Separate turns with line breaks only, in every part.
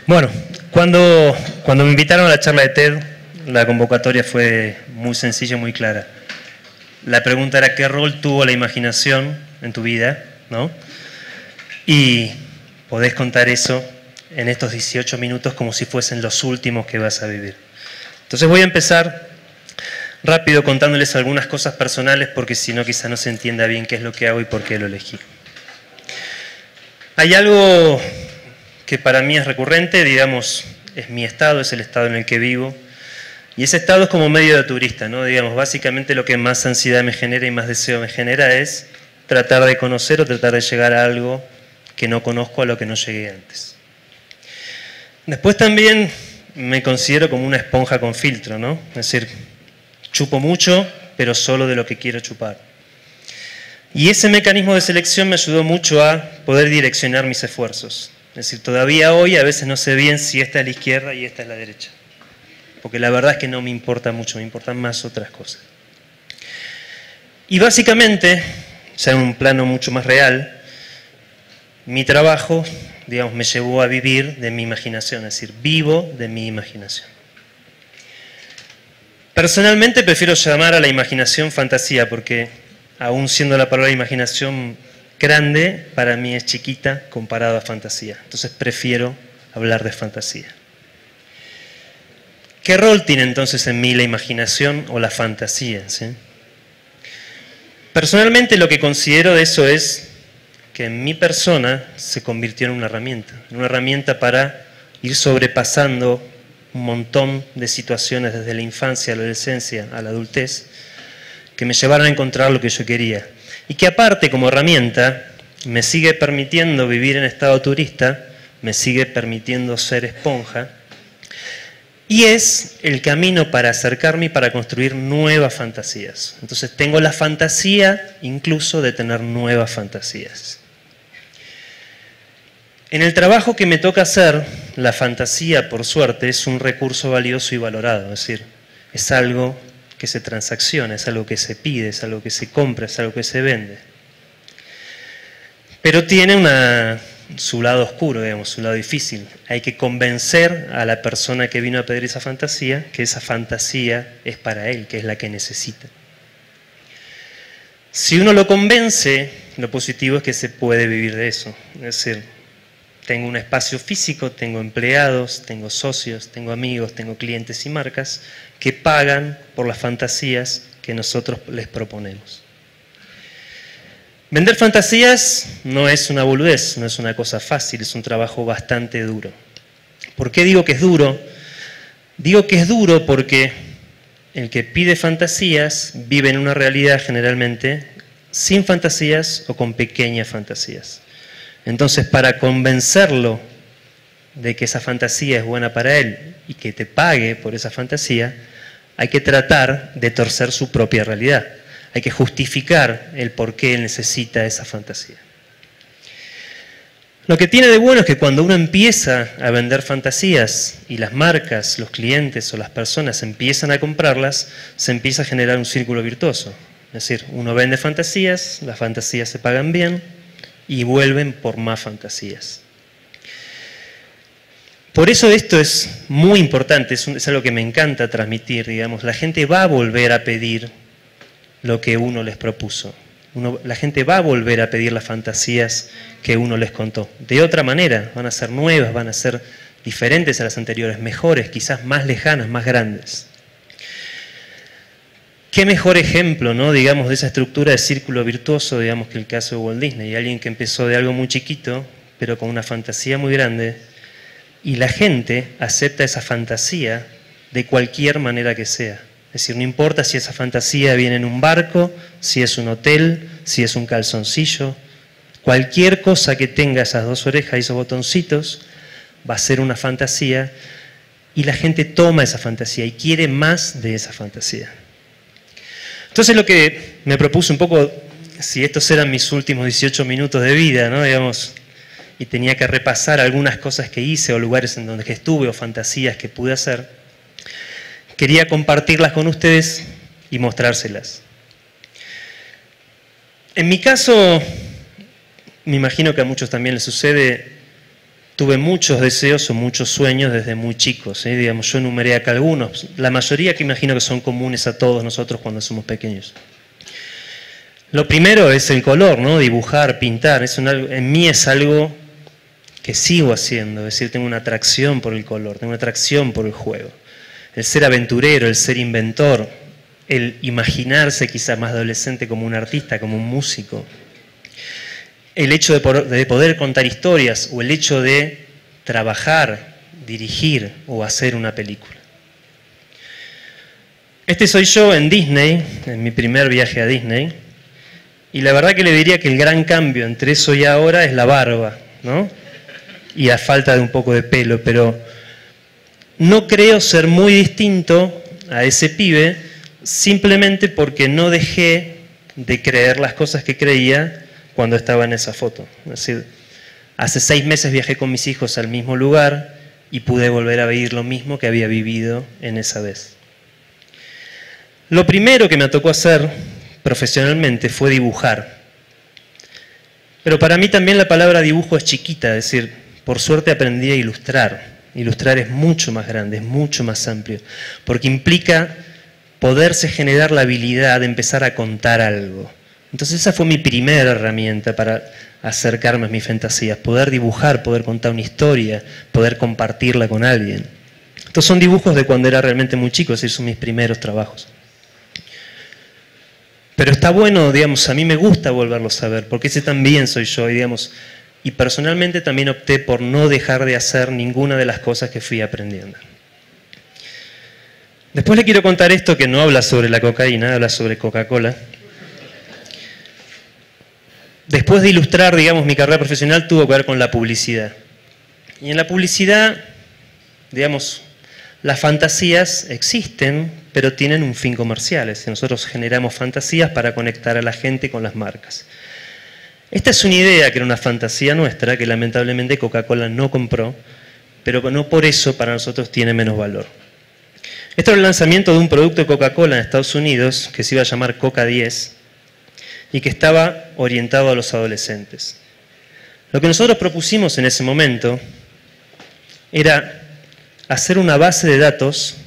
Bueno, cuando me invitaron a la charla de TED, la convocatoria fue muy sencilla y muy clara. La pregunta era ¿qué rol tuvo la imaginación en tu vida? ¿No? Y podés contar eso en estos 18 minutos como si fuesen los últimos que vas a vivir. Entonces voy a empezar rápido contándoles algunas cosas personales porque si no quizá no se entienda bien qué es lo que hago y por qué lo elegí. Hay algo que para mí es recurrente, digamos, es mi estado, es el estado en el que vivo. Y ese estado es como medio de turista, ¿no? Digamos, básicamente lo que más ansiedad me genera y más deseo me genera es tratar de conocer o tratar de llegar a algo que no conozco, a lo que no llegué antes. Después también me considero como una esponja con filtro, ¿no? Es decir, chupo mucho, pero solo de lo que quiero chupar. Y ese mecanismo de selección me ayudó mucho a poder direccionar mis esfuerzos. Es decir, todavía hoy a veces no sé bien si esta es la izquierda y esta es la derecha. Porque la verdad es que no me importa mucho, me importan más otras cosas. Y básicamente, ya en un plano mucho más real, mi trabajo, digamos, me llevó a vivir de mi imaginación, es decir, vivo de mi imaginación. Personalmente prefiero llamar a la imaginación fantasía, porque aún siendo la palabra imaginación grande, para mí es chiquita comparado a fantasía. Entonces prefiero hablar de fantasía. ¿Qué rol tiene entonces en mí la imaginación o la fantasía? ¿Sí? Personalmente lo que considero de eso es que en mi persona se convirtió en una herramienta para ir sobrepasando un montón de situaciones desde la infancia, a la adolescencia, a la adultez, que me llevaron a encontrar lo que yo quería. Y que aparte, como herramienta, me sigue permitiendo vivir en estado turista, me sigue permitiendo ser esponja, y es el camino para acercarme y para construir nuevas fantasías. Entonces tengo la fantasía incluso de tener nuevas fantasías. En el trabajo que me toca hacer, la fantasía, por suerte, es un recurso valioso y valorado. Es decir, es algo que se transacciona, es algo que se pide, es algo que se compra, es algo que se vende. Pero tiene su lado oscuro, digamos, su lado difícil. Hay que convencer a la persona que vino a pedir esa fantasía que esa fantasía es para él, que es la que necesita. Si uno lo convence, lo positivo es que se puede vivir de eso. Es decir, tengo un espacio físico, tengo empleados, tengo socios, tengo amigos, tengo clientes y marcas que pagan por las fantasías que nosotros les proponemos. Vender fantasías no es una boludez, no es una cosa fácil, es un trabajo bastante duro. ¿Por qué digo que es duro? Digo que es duro porque el que pide fantasías vive en una realidad generalmente sin fantasías o con pequeñas fantasías. Entonces, para convencerlo de que esa fantasía es buena para él y que te pague por esa fantasía, hay que tratar de torcer su propia realidad. Hay que justificar el por qué él necesita esa fantasía. Lo que tiene de bueno es que cuando uno empieza a vender fantasías y las marcas, los clientes o las personas empiezan a comprarlas, se empieza a generar un círculo virtuoso. Es decir, uno vende fantasías, las fantasías se pagan bien y vuelven por más fantasías. Por eso esto es muy importante, es algo que me encanta transmitir, digamos. La gente va a volver a pedir lo que uno les propuso. La gente va a volver a pedir las fantasías que uno les contó. De otra manera, van a ser nuevas, van a ser diferentes a las anteriores, mejores, quizás más lejanas, más grandes. ¿Qué mejor ejemplo, ¿no? digamos, de esa estructura de círculo virtuoso, digamos, que el caso de Walt Disney? Alguien que empezó de algo muy chiquito, pero con una fantasía muy grande, y la gente acepta esa fantasía de cualquier manera que sea. Es decir, no importa si esa fantasía viene en un barco, si es un hotel, si es un calzoncillo, cualquier cosa que tenga esas dos orejas y esos botoncitos va a ser una fantasía y la gente toma esa fantasía y quiere más de esa fantasía. Entonces lo que me propuse un poco, si estos eran mis últimos 18 minutos de vida, ¿no? digamos, y tenía que repasar algunas cosas que hice o lugares en donde estuve o fantasías que pude hacer, quería compartirlas con ustedes y mostrárselas. En mi caso, me imagino que a muchos también les sucede, tuve muchos deseos o muchos sueños desde muy chicos, ¿eh? Digamos, yo enumeré acá algunos, la mayoría que imagino que son comunes a todos nosotros cuando somos pequeños. Lo primero es el color, ¿no? Dibujar, pintar, en mí es algo que sigo haciendo, es decir, tengo una atracción por el color, tengo una atracción por el juego. El ser aventurero, el ser inventor, el imaginarse quizás más adolescente como un artista, como un músico. El hecho de poder contar historias o el hecho de trabajar, dirigir o hacer una película. Este soy yo en Disney, en mi primer viaje a Disney, y la verdad que le diría que el gran cambio entre eso y ahora es la barba, ¿no? Y la falta de un poco de pelo, pero no creo ser muy distinto a ese pibe simplemente porque no dejé de creer las cosas que creía cuando estaba en esa foto. Es decir, hace 6 meses viajé con mis hijos al mismo lugar y pude volver a vivir lo mismo que había vivido en esa vez. Lo primero que me tocó hacer profesionalmente fue dibujar. Pero para mí también la palabra dibujo es chiquita, es decir, por suerte aprendí a ilustrar. Ilustrar es mucho más grande, es mucho más amplio, porque implica poderse generar la habilidad de empezar a contar algo. Entonces esa fue mi primera herramienta para acercarme a mis fantasías, poder dibujar, poder contar una historia, poder compartirla con alguien. Estos son dibujos de cuando era realmente muy chico, es decir, son mis primeros trabajos. Pero está bueno, digamos, a mí me gusta volverlos a ver, porque ese también soy yo, y digamos, y personalmente también opté por no dejar de hacer ninguna de las cosas que fui aprendiendo. Después le quiero contar esto que no habla sobre la cocaína, habla sobre Coca-Cola. Después de ilustrar, digamos, mi carrera profesional tuvo que ver con la publicidad. Y en la publicidad, digamos, las fantasías existen, pero tienen un fin comercial. Es decir, nosotros generamos fantasías para conectar a la gente con las marcas. Esta es una idea que era una fantasía nuestra, que lamentablemente Coca-Cola no compró, pero no por eso para nosotros tiene menos valor. Esto era el lanzamiento de un producto de Coca-Cola en Estados Unidos que se iba a llamar Coca 10 y que estaba orientado a los adolescentes. Lo que nosotros propusimos en ese momento era hacer una base de datos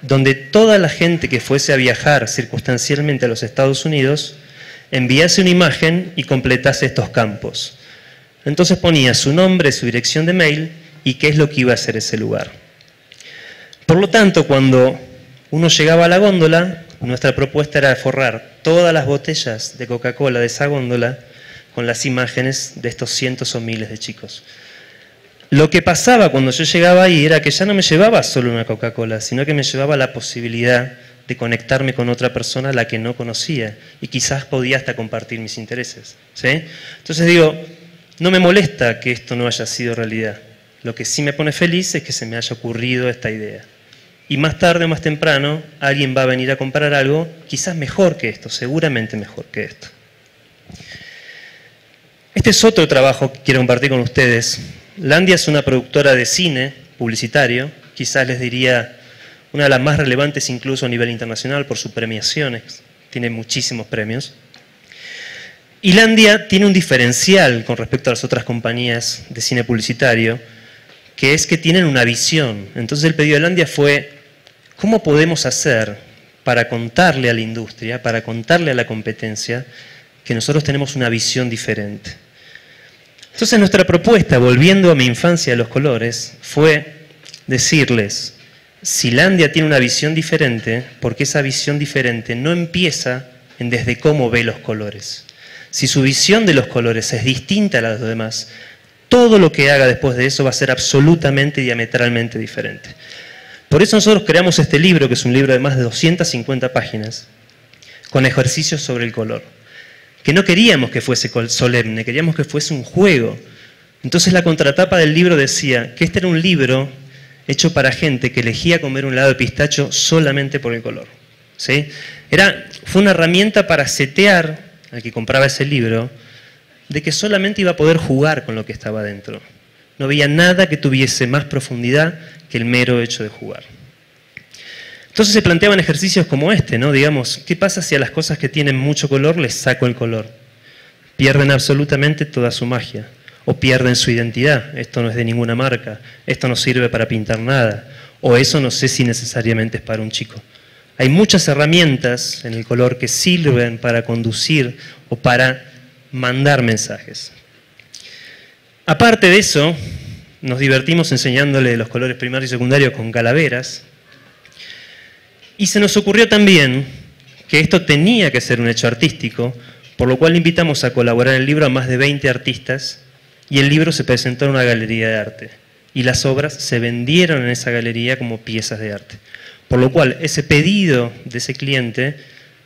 donde toda la gente que fuese a viajar circunstancialmente a los Estados Unidos enviase una imagen y completase estos campos. Entonces ponía su nombre, su dirección de mail y qué es lo que iba a hacer ese lugar. Por lo tanto, cuando uno llegaba a la góndola, nuestra propuesta era forrar todas las botellas de Coca-Cola de esa góndola con las imágenes de estos cientos o miles de chicos. Lo que pasaba cuando yo llegaba ahí era que ya no me llevaba solo una Coca-Cola, sino que me llevaba la posibilidad de conectarme con otra persona a la que no conocía y quizás podía hasta compartir mis intereses, ¿sí? Entonces digo, no me molesta que esto no haya sido realidad. Lo que sí me pone feliz es que se me haya ocurrido esta idea. Y más tarde o más temprano alguien va a venir a comprar algo quizás mejor que esto, seguramente mejor que esto. Este es otro trabajo que quiero compartir con ustedes. Landia es una productora de cine publicitario, quizás les diría una de las más relevantes incluso a nivel internacional por sus premiaciones, tiene muchísimos premios. Y Landia tiene un diferencial con respecto a las otras compañías de cine publicitario, que es que tienen una visión. Entonces el pedido de Landia fue, ¿cómo podemos hacer para contarle a la industria, para contarle a la competencia, que nosotros tenemos una visión diferente? Entonces nuestra propuesta, volviendo a mi infancia de los colores, fue decirles, si Landia tiene una visión diferente, porque esa visión diferente no empieza en desde cómo ve los colores. Si su visión de los colores es distinta a la de los demás, todo lo que haga después de eso va a ser absolutamente, diametralmente diferente. Por eso nosotros creamos este libro, que es un libro de más de 250 páginas, con ejercicios sobre el color. Que no queríamos que fuese solemne, queríamos que fuese un juego. Entonces la contratapa del libro decía que este era un libro hecho para gente que elegía comer un helado de pistacho solamente por el color, ¿sí? Fue una herramienta para setear al que compraba ese libro de que solamente iba a poder jugar con lo que estaba dentro. No había nada que tuviese más profundidad que el mero hecho de jugar. Entonces se planteaban ejercicios como este, ¿no? Digamos, ¿qué pasa si a las cosas que tienen mucho color les saco el color? Pierden absolutamente toda su magia. o pierden su identidad. Esto no es de ninguna marca, esto no sirve para pintar nada, o eso no sé si necesariamente es para un chico. Hay muchas herramientas en el color que sirven para conducir o para mandar mensajes. Aparte de eso, nos divertimos enseñándole los colores primarios y secundarios con calaveras. Y se nos ocurrió también que esto tenía que ser un hecho artístico, por lo cual invitamos a colaborar en el libro a más de 20 artistas y el libro se presentó en una galería de arte. Y las obras se vendieron en esa galería como piezas de arte. Por lo cual, ese pedido de ese cliente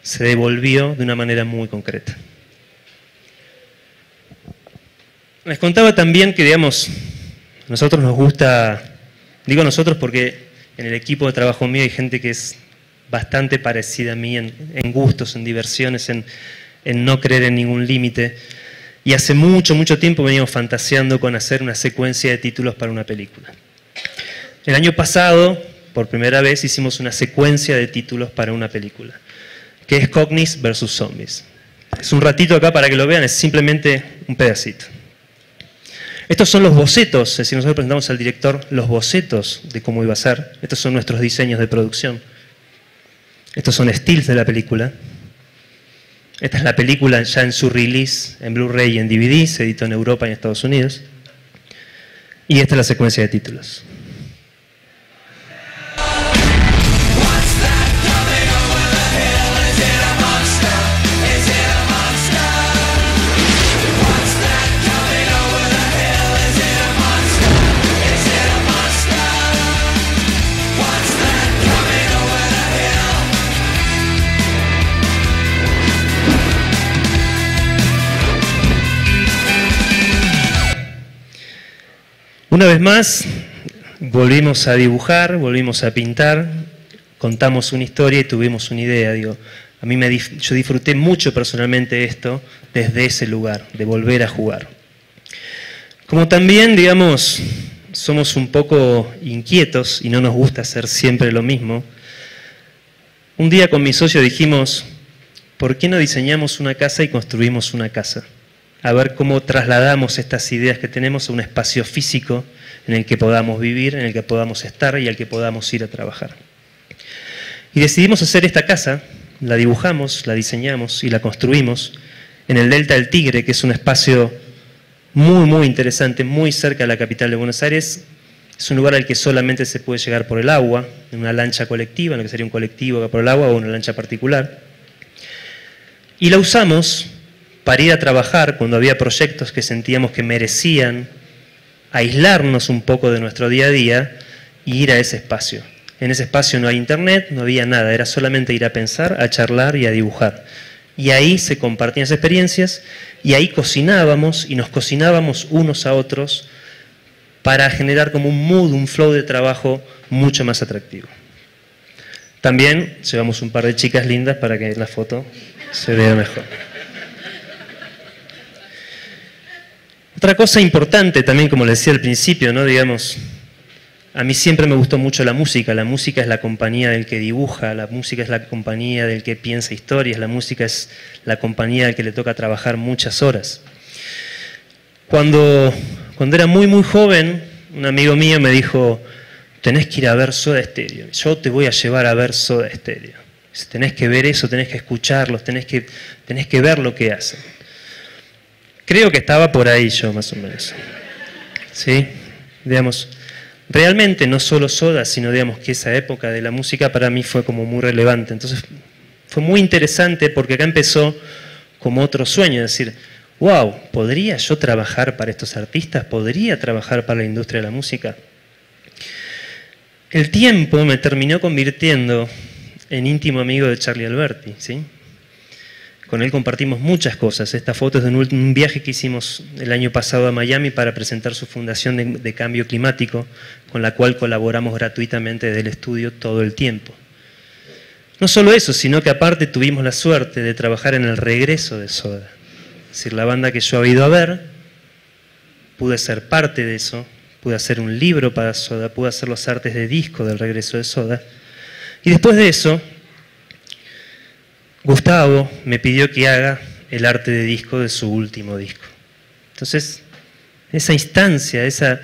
se devolvió de una manera muy concreta. Les contaba también que, digamos, nosotros nos gusta, digo nosotros porque en el equipo de trabajo mío hay gente que es bastante parecida a mí en gustos, en diversiones, en no creer en ningún límite. Y hace mucho, mucho tiempo veníamos fantaseando con hacer una secuencia de títulos para una película. El año pasado, por primera vez, hicimos una secuencia de títulos para una película, que es Cognis vs. Zombies. Es un ratito acá para que lo vean, es simplemente un pedacito. Estos son los bocetos, es decir, nosotros presentamos al director los bocetos de cómo iba a ser. Estos son nuestros diseños de producción. Estos son stills de la película. Esta es la película ya en su release en Blu-ray y en DVD, se editó en Europa y en Estados Unidos. Y esta es la secuencia de títulos. Una vez más, volvimos a dibujar, volvimos a pintar, contamos una historia y tuvimos una idea. Digo, yo disfruté mucho personalmente esto desde ese lugar, de volver a jugar. Como también, digamos, somos un poco inquietos y no nos gusta hacer siempre lo mismo, un día con mi socio dijimos, ¿por qué no diseñamos una casa y construimos una casa? A ver cómo trasladamos estas ideas que tenemos a un espacio físico en el que podamos vivir, en el que podamos estar y al que podamos ir a trabajar. Y decidimos hacer esta casa, la dibujamos, la diseñamos y la construimos en el Delta del Tigre, que es un espacio muy, muy interesante, muy cerca de la capital de Buenos Aires. Es un lugar al que solamente se puede llegar por el agua, en una lancha colectiva, en lo que sería un colectivo que por el agua o una lancha particular. Y la usamos para ir a trabajar cuando había proyectos que sentíamos que merecían aislarnos un poco de nuestro día a día y ir a ese espacio. En ese espacio no hay internet, no había nada, era solamente ir a pensar, a charlar y a dibujar. Y ahí se compartían esas experiencias y ahí cocinábamos y nos cocinábamos unos a otros para generar como un mood, un flow de trabajo mucho más atractivo. También llevamos un par de chicas lindas para que la foto se vea mejor. Otra cosa importante también, como les decía al principio, ¿no? Digamos, a mí siempre me gustó mucho la música es la compañía del que dibuja, la música es la compañía del que piensa historias, la música es la compañía del que le toca trabajar muchas horas. Cuando era muy muy joven, un amigo mío me dijo, tenés que ir a ver Soda Stereo, yo te voy a llevar a ver Soda Stereo. Tenés que ver eso, tenés que escucharlos, tenés que ver lo que hacen. Creo que estaba por ahí yo, más o menos. ¿Sí? Digamos, realmente no solo Soda, sino digamos que esa época de la música para mí fue como muy relevante. Entonces, fue muy interesante porque acá empezó como otro sueño, es decir, wow, ¿podría yo trabajar para estos artistas? ¿Podría trabajar para la industria de la música? El tiempo me terminó convirtiendo en íntimo amigo de Charlie Alberti, ¿sí? Con él compartimos muchas cosas. Esta foto es de un viaje que hicimos el año pasado a Miami para presentar su fundación de cambio climático, con la cual colaboramos gratuitamente desde el estudio todo el tiempo. No solo eso, sino que aparte tuvimos la suerte de trabajar en el regreso de Soda. Es decir, la banda que yo había ido a ver, pude ser parte de eso, pude hacer un libro para Soda, pude hacer los artes de disco del regreso de Soda. Y después de eso, Gustavo me pidió que haga el arte de disco de su último disco. Entonces, esa instancia, esa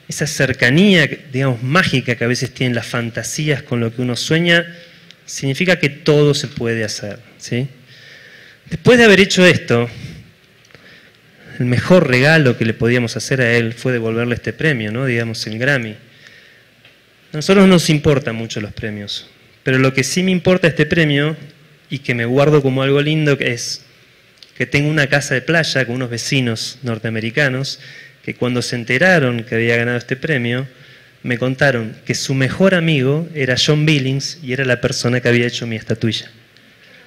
cercanía, digamos, mágica que a veces tienen las fantasías con lo que uno sueña, significa que todo se puede hacer, ¿sí? Después de haber hecho esto, el mejor regalo que le podíamos hacer a él fue devolverle este premio, ¿no? Digamos, el Grammy. A nosotros no nos importan mucho los premios, pero lo que sí me importa este premio, y que me guardo como algo lindo, es que tengo una casa de playa con unos vecinos norteamericanos que cuando se enteraron que había ganado este premio, me contaron que su mejor amigo era John Billings y era la persona que había hecho mi estatuilla.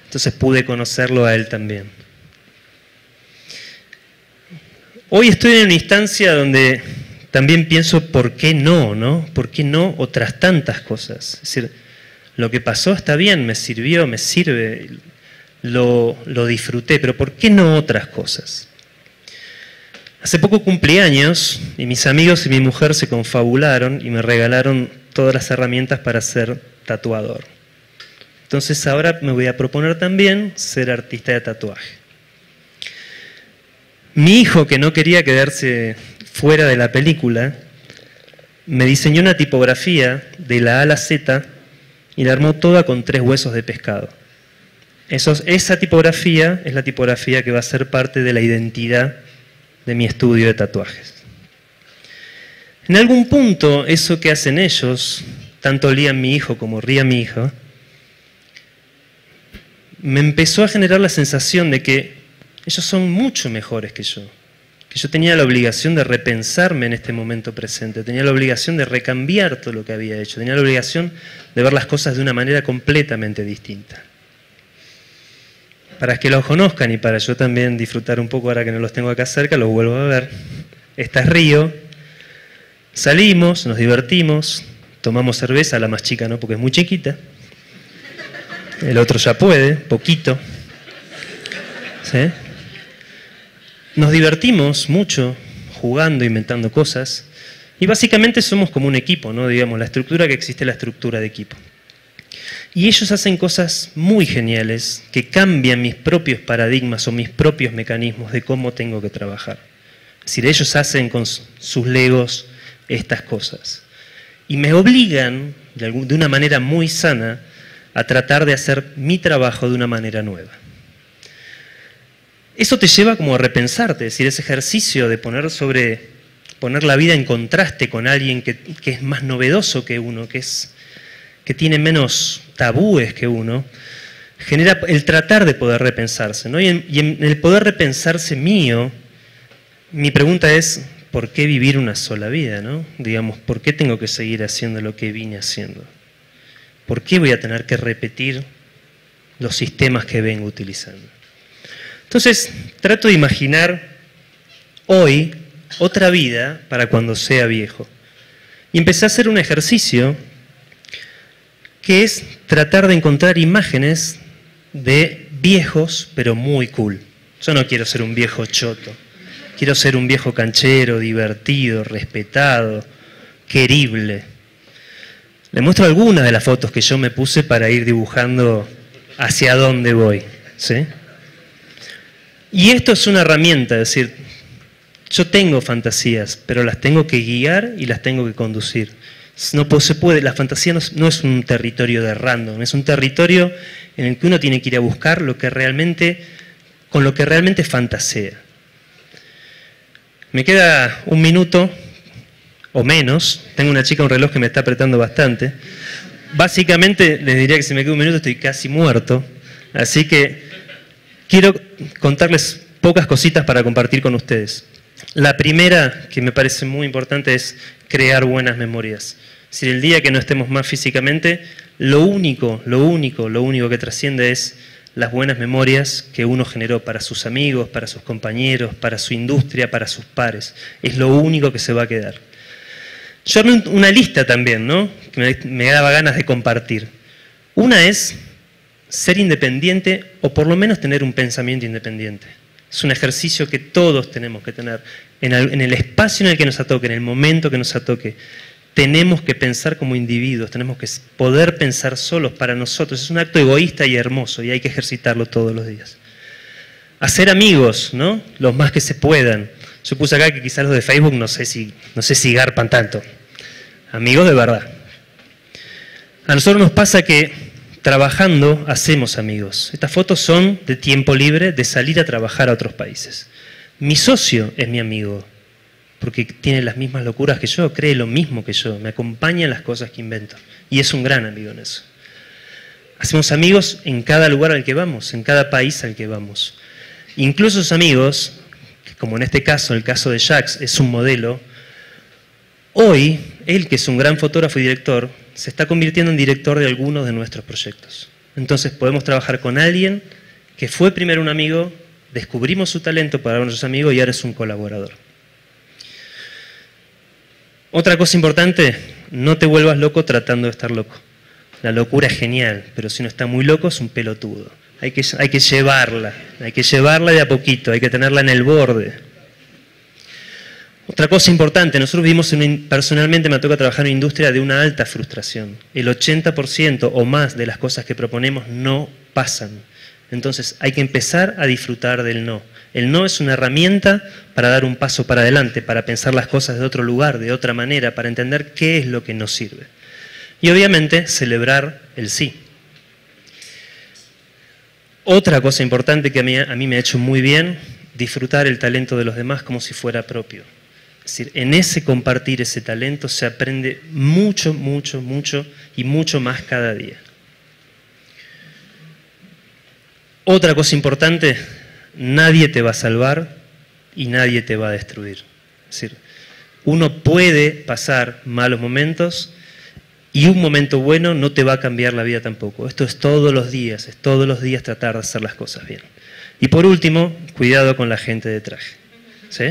Entonces pude conocerlo a él también. Hoy estoy en una instancia donde también pienso, ¿por qué no, no? ¿Por qué no otras tantas cosas? Es decir, lo que pasó está bien, me sirvió, me sirve, lo disfruté, pero ¿por qué no otras cosas? Hace poco cumplí años y mis amigos y mi mujer se confabularon y me regalaron todas las herramientas para ser tatuador. Entonces ahora me voy a proponer también ser artista de tatuaje. Mi hijo, que no quería quedarse fuera de la película, me diseñó una tipografía de la A a la Z y la armó toda con 3 huesos de pescado. Esa tipografía es la tipografía que va a ser parte de la identidad de mi estudio de tatuajes. En algún punto, eso que hacen ellos, tanto Liam mi hijo como Ria mi hija, me empezó a generar la sensación de que ellos son mucho mejores que yo tenía la obligación de repensarme en este momento presente, tenía la obligación de recambiar todo lo que había hecho, tenía la obligación de ver las cosas de una manera completamente distinta. Para que los conozcan y para yo también disfrutar un poco ahora que no los tengo acá cerca, los vuelvo a ver. Esta es Río. Salimos, nos divertimos, tomamos cerveza, la más chica no porque es muy chiquita. El otro ya puede, poquito. ¿Sí? Nos divertimos mucho jugando, inventando cosas. Y básicamente somos como un equipo, ¿no? Digamos, la estructura que existe es la estructura de equipo. Y ellos hacen cosas muy geniales que cambian mis propios paradigmas o mis propios mecanismos de cómo tengo que trabajar. Es decir, ellos hacen con sus legos estas cosas. Y me obligan, de una manera muy sana, a tratar de hacer mi trabajo de una manera nueva. Eso te lleva como a repensarte, es decir, ese ejercicio de poner la vida en contraste con alguien que es más novedoso que uno, que tiene menos tabúes que uno, genera el tratar de poder repensarse, ¿no? Y en el poder repensarse mío, mi pregunta es, ¿por qué vivir una sola vida, ¿no? Digamos, ¿por qué tengo que seguir haciendo lo que vine haciendo? ¿Por qué voy a tener que repetir los sistemas que vengo utilizando? Entonces, trato de imaginar hoy otra vida para cuando sea viejo. Y empecé a hacer un ejercicio que es tratar de encontrar imágenes de viejos, pero muy cool. Yo no quiero ser un viejo choto. Quiero ser un viejo canchero, divertido, respetado, querible. Le muestro algunas de las fotos que yo me puse para ir dibujando hacia dónde voy, ¿sí? Y esto es una herramienta, es decir, yo tengo fantasías, pero las tengo que guiar y las tengo que conducir. No se puede, la fantasía no es un territorio de random, es un territorio en el que uno tiene que ir a buscar con lo que realmente fantasea. Me queda 1 minuto o menos, tengo una chica, un reloj que me está apretando bastante. Básicamente les diría que si me queda 1 minuto estoy casi muerto, así que quiero contarles pocas cositas para compartir con ustedes. La primera, que me parece muy importante, es crear buenas memorias. Es decir, el día que no estemos más físicamente, lo único que trasciende es las buenas memorias que uno generó para sus amigos, para sus compañeros, para su industria, para sus pares. Es lo único que se va a quedar. Yo armé una lista también, ¿no? Que me daba ganas de compartir. Una es ser independiente o por lo menos tener un pensamiento independiente. Es un ejercicio que todos tenemos que tener. En el espacio en el que nos atoque, en el momento que nos atoque, tenemos que pensar como individuos, tenemos que poder pensar solos para nosotros. Es un acto egoísta y hermoso y hay que ejercitarlo todos los días. Hacer amigos, ¿no? Los más que se puedan. Yo puse acá que quizás los de Facebook no sé si garpan tanto. Amigos de verdad. A nosotros nos pasa que trabajando hacemos amigos. Estas fotos son de tiempo libre, de salir a trabajar a otros países. Mi socio es mi amigo, porque tiene las mismas locuras que yo, cree lo mismo que yo, me acompaña en las cosas que invento. Y es un gran amigo en eso. Hacemos amigos en cada lugar al que vamos, en cada país al que vamos. Incluso esos amigos, como en este caso, el caso de Jacques, es un modelo. Hoy, él, que es un gran fotógrafo y director, se está convirtiendo en director de algunos de nuestros proyectos. Entonces podemos trabajar con alguien que fue primero un amigo, descubrimos su talento para nuestros amigos y ahora es un colaborador. Otra cosa importante, no te vuelvas loco tratando de estar loco. La locura es genial, pero si uno está muy loco es un pelotudo. Hay que llevarla de a poquito, hay que tenerla en el borde. Otra cosa importante, nosotros vivimos personalmente me toca trabajar en una industria de una alta frustración. El 80% o más de las cosas que proponemos no pasan. Entonces hay que empezar a disfrutar del no. El no es una herramienta para dar un paso para adelante, para pensar las cosas de otro lugar, de otra manera, para entender qué es lo que nos sirve. Y obviamente celebrar el sí. Otra cosa importante que a mí me ha hecho muy bien, disfrutar el talento de los demás como si fuera propio. Es decir, en ese compartir ese talento se aprende mucho, mucho, mucho y mucho más cada día. Otra cosa importante, nadie te va a salvar y nadie te va a destruir. Es decir, uno puede pasar malos momentos y un momento bueno no te va a cambiar la vida tampoco. Esto es todos los días tratar de hacer las cosas bien. Y por último, cuidado con la gente de traje. ¿Sí?